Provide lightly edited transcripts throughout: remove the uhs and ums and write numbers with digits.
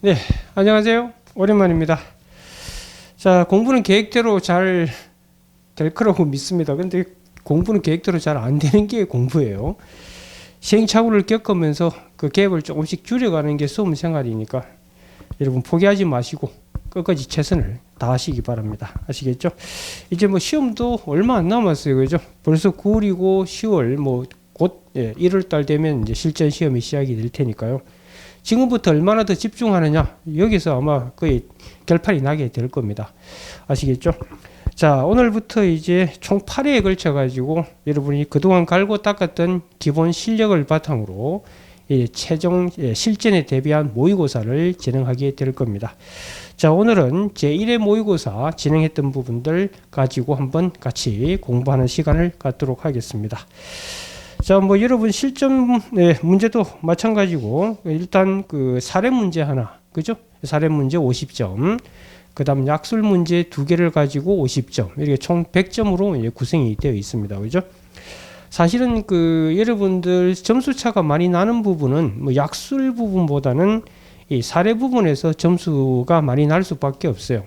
네, 안녕하세요. 오랜만입니다. 자, 공부는 계획대로 잘 될 거라고 믿습니다. 근데 공부는 계획대로 잘 안 되는 게 공부예요. 시행착오를 겪으면서 그 계획을 조금씩 줄여가는 게 수험 생활이니까 여러분 포기하지 마시고 끝까지 최선을 다하시기 바랍니다. 아시겠죠? 이제 뭐 시험도 얼마 안 남았어요. 그죠? 벌써 9월이고 10월 뭐 곧 1월 달 되면 이제 실전 시험이 시작이 될 테니까요. 지금부터 얼마나 더 집중하느냐, 여기서 아마 거의 결판이 나게 될 겁니다. 아시겠죠? 자, 오늘부터 이제 총 8회에 걸쳐 가지고 여러분이 그동안 갈고 닦았던 기본 실력을 바탕으로 최종 실전에 대비한 모의고사를 진행하게 될 겁니다. 자, 오늘은 제1회 모의고사 진행했던 부분들 가지고 한번 같이 공부하는 시간을 갖도록 하겠습니다. 자, 뭐 여러분 실전 문제도 마찬가지고 일단 그 사례 문제 하나, 그죠? 사례 문제 50점, 그다음 약술 문제 2개를 가지고 50점, 이렇게 총 100점으로 구성이 되어 있습니다, 그죠? 사실은 그 여러분들 점수 차가 많이 나는 부분은 뭐 약술 부분보다는 이 사례 부분에서 점수가 많이 날 수밖에 없어요.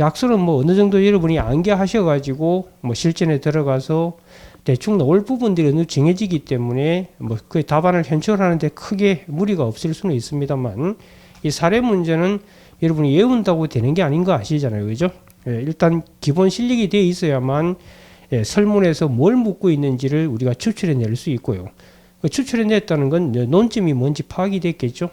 약술은 뭐 어느 정도 여러분이 암기하셔가지고 뭐 실전에 들어가서 대충 나올 부분들이 어느 정해지기 때문에 뭐 그 답안을 현출하는데 크게 무리가 없을 수는 있습니다만, 이 사례 문제는 여러분이 외운다고 되는 게 아닌 거 아시잖아요, 그죠? 일단 기본 실력이 되어 있어야만 설문에서 뭘 묻고 있는지를 우리가 추출해낼 수 있고요. 추출해냈다는 건 논점이 뭔지 파악이 됐겠죠.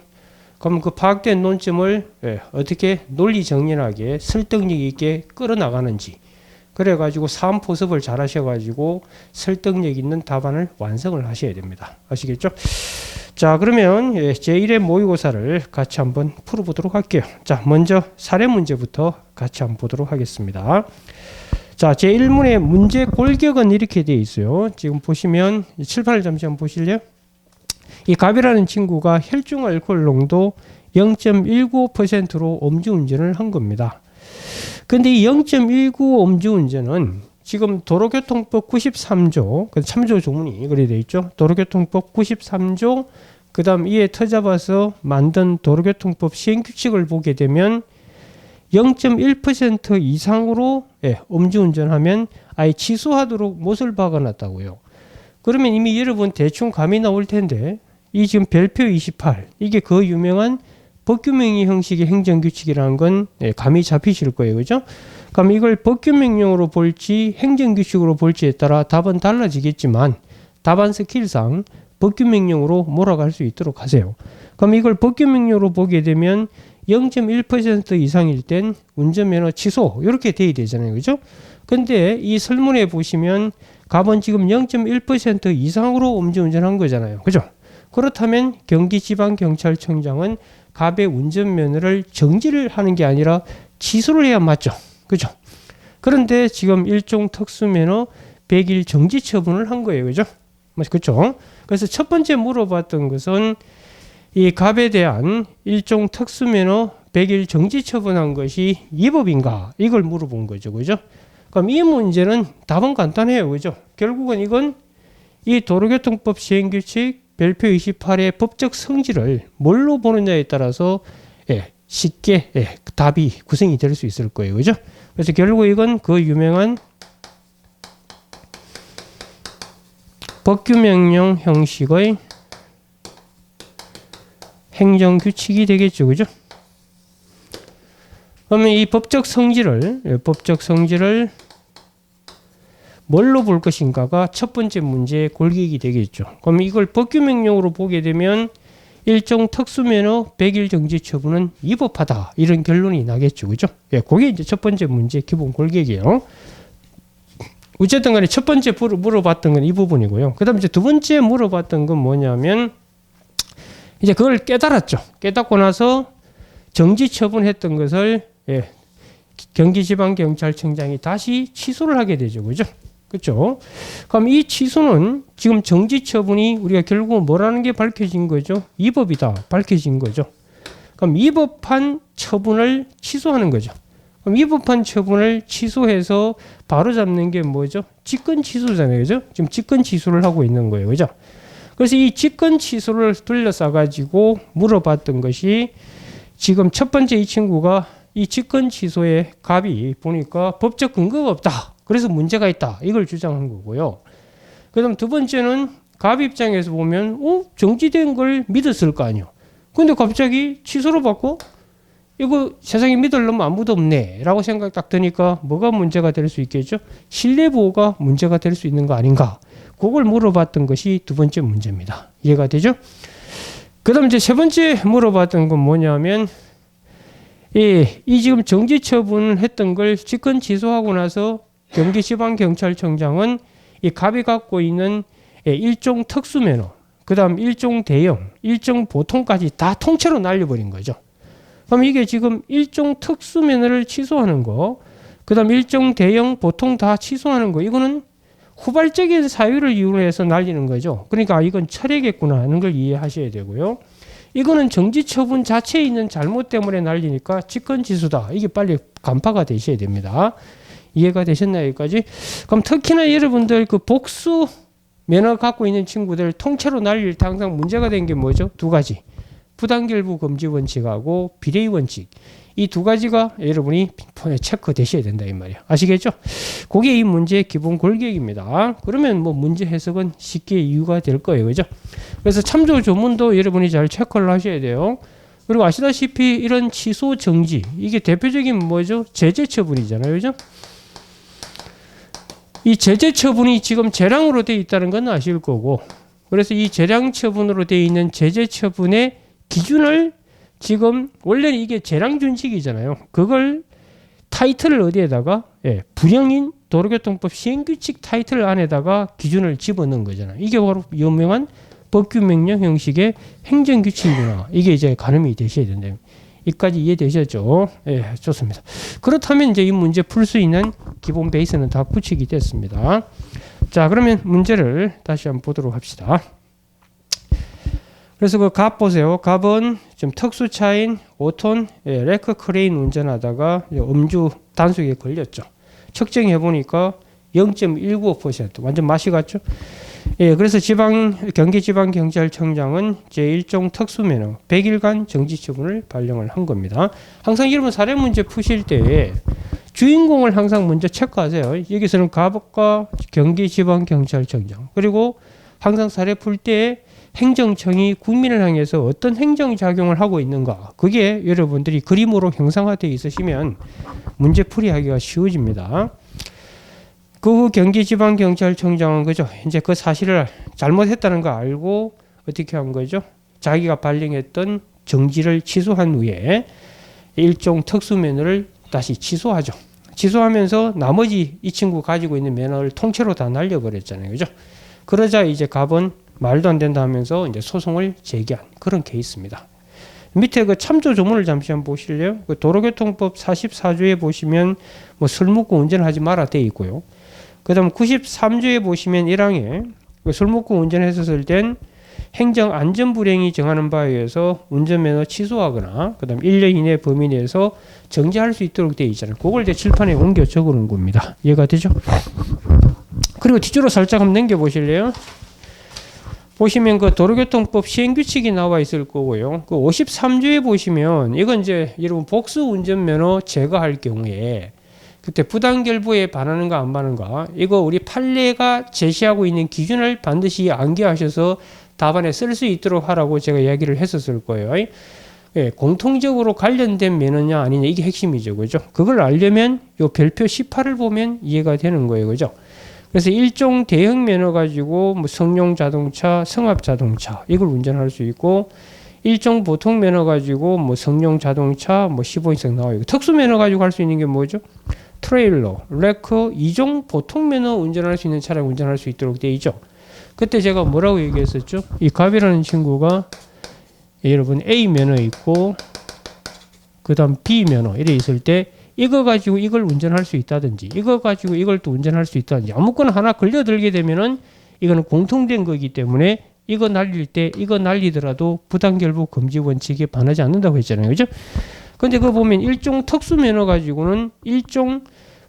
그럼 그 파악된 논점을 어떻게 논리정연하게 설득력 있게 끌어나가는지, 그래가지고 사안포섭을 잘 하셔가지고 설득력 있는 답안을 완성을 하셔야 됩니다. 아시겠죠? 자, 그러면 제1회 모의고사를 같이 한번 풀어보도록 할게요. 자, 먼저 사례 문제부터 같이 한번 보도록 하겠습니다. 자, 제1문의 문제 골격은 이렇게 되어 있어요. 지금 보시면 칠판을 잠시 한번 보실래요? 이 갑이라는 친구가 혈중 알코올 농도 0.19%로 음주운전을 한 겁니다. 근데 이 0.19 음주운전은 지금 도로교통법 93조, 그 참조 조문이 그래 되어 있죠. 도로교통법 93조, 그 다음 이에 터잡아서 만든 도로교통법 시행규칙을 보게 되면 0.1% 이상으로 음주운전하면 아예 취소하도록 못을 박아놨다고요. 그러면 이미 여러분 대충 감이 나올 텐데, 이 지금 별표 28, 이게 그 유명한 법규명의 형식의 행정규칙이라는 건 감이 잡히실 거예요. 그죠? 그럼 이걸 법규명령으로 볼지 행정규칙으로 볼지에 따라 답은 달라지겠지만, 답안 스킬상 법규명령으로 몰아갈 수 있도록 하세요. 그럼 이걸 법규명령으로 보게 되면 0.1% 이상일 땐 운전면허 취소, 이렇게 돼야 되잖아요. 그죠? 근데 이 설문에 보시면 갑은 지금 0.1% 이상으로 음주운전한 거잖아요. 그죠? 그렇다면 경기지방경찰청장은 갑의 운전면허를 정지를 하는 게 아니라 취소를 해야 맞죠. 그죠? 그런데 지금 일종 특수면허 100일 정지 처분을 한 거예요. 그죠? 그렇죠? 그래서 첫 번째 물어봤던 것은 이 갑에 대한 일종 특수면허 100일 정지 처분한 것이 위법인가? 이걸 물어본 거죠. 그죠? 그럼 이 문제는 답은 간단해요. 그죠? 결국은 이건 이 도로교통법 시행규칙 별표 28의 법적 성질을 뭘로 보느냐에 따라서 쉽게 답이 구성이 될 수 있을 거예요. 그죠? 그래서 결국 이건 그 유명한 법규명령 형식의 행정규칙이 되겠죠. 그죠? 그러면 이 법적 성질을 뭘로 볼 것인가가 첫 번째 문제의 골격이 되겠죠. 그럼 이걸 법규명령으로 보게 되면 일종 특수면허 100일 정지 처분은 위법하다, 이런 결론이 나겠죠. 그죠? 그게 이제 첫 번째 문제 기본 골격이에요. 어쨌든 간에 첫 번째 물어봤던 건 이 부분이고요. 그 다음 이제 두 번째 물어봤던 건 뭐냐면, 이제 그걸 깨달았죠. 깨닫고 나서 정지 처분했던 것을 경기지방경찰청장이 다시 취소를 하게 되죠. 그죠? 그렇죠? 그럼 이 취소는 지금 정지 처분이 우리가 결국은 뭐라는 게 밝혀진 거죠? 위법이다, 밝혀진 거죠. 그럼 위법한 처분을 취소하는 거죠. 그럼 위법한 처분을 취소해서 바로 잡는 게 뭐죠? 직권 취소잖아요. 그죠? 지금 직권 취소를 하고 있는 거예요. 그죠? 그래서 이 직권 취소를 둘러싸 가지고 물어봤던 것이 지금 첫 번째 이 친구가 이 직권 취소의 갑이 보니까 법적 근거가 없다. 그래서 문제가 있다. 이걸 주장한 거고요. 그 다음 두 번째는 갑 입장에서 보면 정지된 걸 믿었을 거 아니에요. 근데 갑자기 취소로 받고 이거 세상에 믿을 놈 아무도 없네 라고 생각 딱 드니까 뭐가 문제가 될 수 있겠죠? 신뢰보호가 문제가 될 수 있는 거 아닌가? 그걸 물어봤던 것이 두 번째 문제입니다. 이해가 되죠? 그 다음 이제 세 번째 물어봤던 건 뭐냐면 이 지금 정지 처분을 했던 걸 직권 취소하고 나서 경기지방경찰청장은 이 갑이 갖고 있는 일종 특수면허, 그 다음 일종 대형, 일종 보통까지 다 통째로 날려버린 거죠. 그럼 이게 지금 일종 특수면허를 취소하는 거, 그 다음 일종 대형, 보통 다 취소하는 거, 이거는 후발적인 사유를 이유로 해서 날리는 거죠. 그러니까 이건 철회겠구나 하는 걸 이해하셔야 되고요. 이거는 정지 처분 자체에 있는 잘못 때문에 날리니까 직권 취소다. 이게 빨리 간파가 되셔야 됩니다. 이해가 되셨나요? 여기까지? 그럼 특히나 여러분들 그 복수 면허 갖고 있는 친구들 통째로 날릴 때 항상 문제가 된 게 뭐죠? 두 가지. 부당결부 금지 원칙하고 비례의 원칙. 이 두 가지가 여러분이 폰에 체크되셔야 된다 이 말이야. 아시겠죠? 그게 이 문제의 기본 골격입니다. 그러면 뭐 문제 해석은 쉽게 이유가 될 거예요. 그죠? 그래서 참조 조문도 여러분이 잘 체크를 하셔야 돼요. 그리고 아시다시피 이런 취소 정지 이게 대표적인 뭐죠? 제재 처분이잖아요. 그죠? 이 제재 처분이 지금 재량으로 되어 있다는 건 아실 거고, 그래서 이 재량 처분으로 되어 있는 제재 처분의 기준을 지금 원래는 이게 재량 준칙이잖아요. 그걸 타이틀을 어디에다가 불형인 도로교통법 시행규칙 타이틀 안에다가 기준을 집어넣은 거잖아요. 이게 바로 유명한 법규명령 형식의 행정규칙이구나. 이게 이제 가늠이 되셔야 된다. 이까지 이해되셨죠? 예, 좋습니다. 그렇다면 이제 이 문제 풀 수 있는 기본 베이스는 다 구축이 됐습니다. 자, 그러면 문제를 다시 한번 보도록 합시다. 그래서 그 갑 보세요. 갑은 좀 특수차인 5톤 레크 크레인 운전하다가 음주 단속에 걸렸죠. 측정해 보니까 0.195% 완전 맛이 갔죠. 예, 그래서 경기지방경찰청장은 제1종 특수면허 100일간 정지처분을 발령을 한 겁니다. 항상 여러분 사례 문제 푸실 때 주인공을 항상 먼저 체크하세요. 여기서는 갑과 경기지방경찰청장, 그리고 항상 사례 풀 때 행정청이 국민을 향해서 어떤 행정작용을 하고 있는가, 그게 여러분들이 그림으로 형상화되어 있으시면 문제 풀이하기가 쉬워집니다. 그 후 경기지방경찰청장은 그죠, 이제 그 사실을 잘못했다는 거 알고 어떻게 한 거죠? 자기가 발령했던 정지를 취소한 후에 일종 특수면허를 다시 취소하죠. 취소하면서 나머지 이 친구 가지고 있는 면허를 통째로 다 날려버렸잖아요. 그죠? 그러자 이제 갑은 말도 안 된다 하면서 이제 소송을 제기한 그런 케이스입니다. 밑에 그 참조 조문을 잠시 한번 보실래요? 그 도로교통법 44조에 보시면 뭐 술 먹고 운전하지 마라 돼 있고요. 그 다음 93조에 보시면 1항에 술 먹고 운전했었을 땐 행정안전불행이 정하는 바에 의해서 운전면허 취소하거나 그 다음 1년 이내 범위 내에서 정지할 수 있도록 되어 있잖아요. 그걸 이제 칠판에 옮겨 적어 놓은 겁니다. 이해가 되죠? 그리고 뒤쪽으로 살짝 한번 넘겨 보실래요? 보시면 그 도로교통법 시행규칙이 나와 있을 거고요. 그 53조에 보시면 이건 이제 여러분 복수 운전면허 제거할 경우에 그때 부당결부에 반하는가 안 반하는가, 이거 우리 판례가 제시하고 있는 기준을 반드시 암기하셔서 답안에 쓸 수 있도록 하라고 제가 이야기를 했었을 거예요. 예, 공통적으로 관련된 면허냐 아니냐 이게 핵심이죠. 그죠? 그걸 알려면 요 별표 18을 보면 이해가 되는 거예요. 그죠? 그래서 일종 대형 면허 가지고 뭐 성용 자동차, 승합 자동차 이걸 운전할 수 있고, 일종 보통 면허 가지고 뭐 성용 자동차 뭐 15인승 나와요. 특수 면허 가지고 할 수 있는 게 뭐죠? 트레일러, 레커, 2종 보통 면허 운전할 수 있는 차량 운전할 수 있도록 되어 있죠. 그때 제가 뭐라고 얘기했었죠? 이 갑이라는 친구가 여러분 A 면허 있고 그 다음 B 면허 이래 있을 때 이거 가지고 이걸 운전할 수 있다든지 이거 가지고 이걸 또 운전할 수 있다든지 아무거나 하나 걸려들게 되면은 이거는 공통된 거기 때문에 이거 날릴 때 이거 날리더라도 부당결부 금지 원칙에 반하지 않는다고 했잖아요. 그죠? 근데 그거 보면 일종 특수 면허 가지고는 일종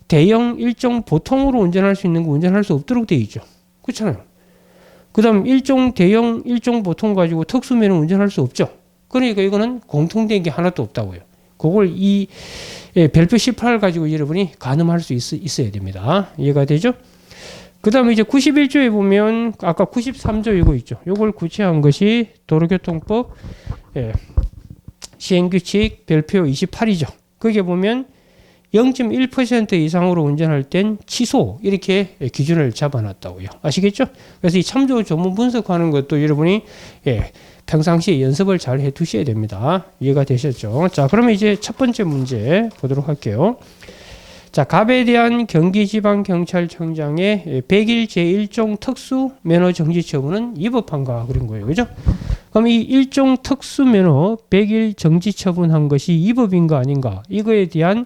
대형, 일종 보통으로 운전할 수 있는 거 운전할 수 없도록 되어 있죠. 그렇잖아요. 그 다음 일종 대형, 일종 보통 가지고 특수 면허 운전할 수 없죠. 그러니까 이거는 공통된 게 하나도 없다고요. 그걸 이 별표 18을 가지고 여러분이 가늠할 수 있어야 됩니다. 이해가 되죠? 그 다음에 이제 91조에 보면 아까 93조 이거 있죠. 이걸 구체한 것이 도로교통법 시행규칙 별표 28이죠. 거기에 보면 0.1% 이상으로 운전할 땐 취소 이렇게 기준을 잡아놨다고요. 아시겠죠? 그래서 이 참조 조문 분석하는 것도 여러분이 평상시에 연습을 잘 해두셔야 됩니다. 이해가 되셨죠? 자, 그러면 이제 첫 번째 문제 보도록 할게요. 자, 갑에 대한 경기지방경찰청장의 100일 제1종 특수 면허 정지 처분은 위법한가 그런 거예요. 그죠? 그럼 이 1종 특수 면허 100일 정지 처분한 것이 위법인가 아닌가? 이거에 대한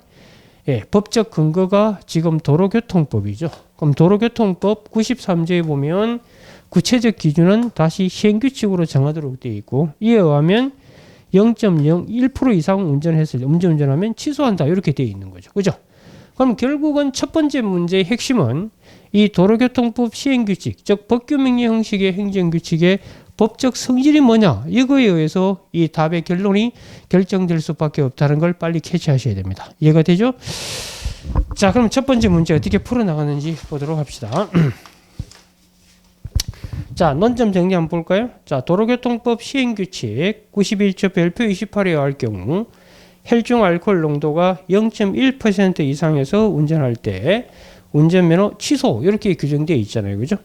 법적 근거가 지금 도로교통법이죠. 그럼 도로교통법 93조에 보면 구체적 기준은 다시 시행규칙으로 정하도록 되어 있고 이에 의하면 0.01% 이상 음주운전하면 취소한다 이렇게 되어 있는 거죠. 그죠? 그럼 결국은 첫 번째 문제의 핵심은 이 도로교통법 시행규칙, 즉 법규명령 형식의 행정규칙의 법적 성질이 뭐냐 이거에 의해서 이 답의 결론이 결정될 수밖에 없다는 걸 빨리 캐치하셔야 됩니다. 이해가 되죠? 자, 그럼 첫 번째 문제 어떻게 풀어나가는지 보도록 합시다. 자, 논점 정리 한번 볼까요? 자, 도로교통법 시행규칙 91조 별표 28에 의할 경우 혈중 알코올 농도가 0.1% 이상에서 운전할 때 운전면허 취소 이렇게 규정되어 있잖아요. 그죠?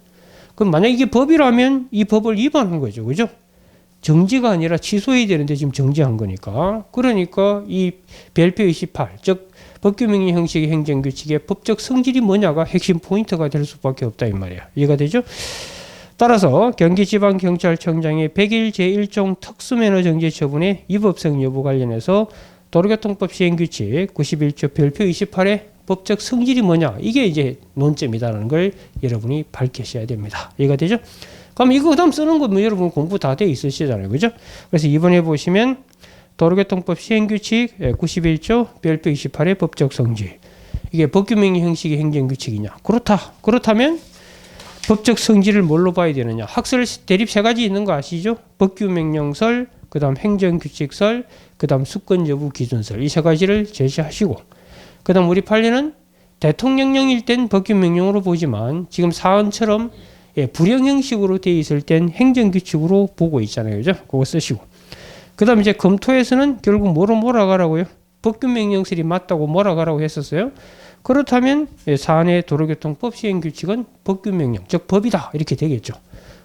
그럼 만약 이게 법이라면 이 법을 위반한 거죠. 그죠? 정지가 아니라 취소해야 되는데 지금 정지한 거니까. 그러니까 이 별표 28, 즉 법규명령 형식의 행정규칙의 법적 성질이 뭐냐가 핵심 포인트가 될 수밖에 없다 이 말이야. 이해가 되죠? 따라서 경기지방경찰청장의 100일 제1종 특수면허 정지 처분의 위법성 여부 관련해서 도로교통법 시행규칙 91조 별표 28의 법적 성질이 뭐냐 이게 이제 논점이다라는 걸 여러분이 밝히셔야 됩니다. 이해가 되죠? 그럼 이거 그다음 쓰는 거 뭐 여러분 공부 다 돼 있으시잖아요. 그죠? 그래서 이번에 보시면 도로교통법 시행규칙 91조 별표 28의 법적 성질 이게 법규명령 형식의 행정규칙이냐 그렇다면 법적 성질을 뭘로 봐야 되느냐 학설 대립 세 가지 있는 거 아시죠? 법규명령설 그 다음 행정규칙설 그 다음 수권 여부 기준설 이 세 가지를 제시하시고 그 다음 우리 판례는 대통령령일 땐 법규명령으로 보지만 지금 사안처럼 불형 형식으로 되어 있을 땐 행정규칙으로 보고 있잖아요. 그죠? 그거 쓰시고 그 다음 이제 검토에서는 결국 뭐로 몰아가라고요? 법규명령설이 맞다고 몰아가라고 했었어요. 그렇다면 사안의 도로교통법 시행규칙은 법규명령 즉 법이다 이렇게 되겠죠.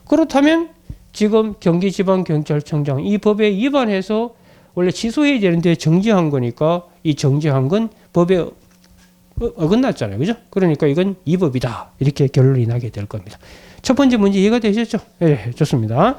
그렇다면 지금 경기지방경찰청장 이 법에 위반해서 원래 취소해야 되는데 정지한 거니까 이 정지한 건 법에 어긋났잖아요. 그죠? 그러니까 이건 위법이다. 이렇게 결론이 나게 될 겁니다. 첫 번째 문제 이해가 되셨죠? 네, 좋습니다.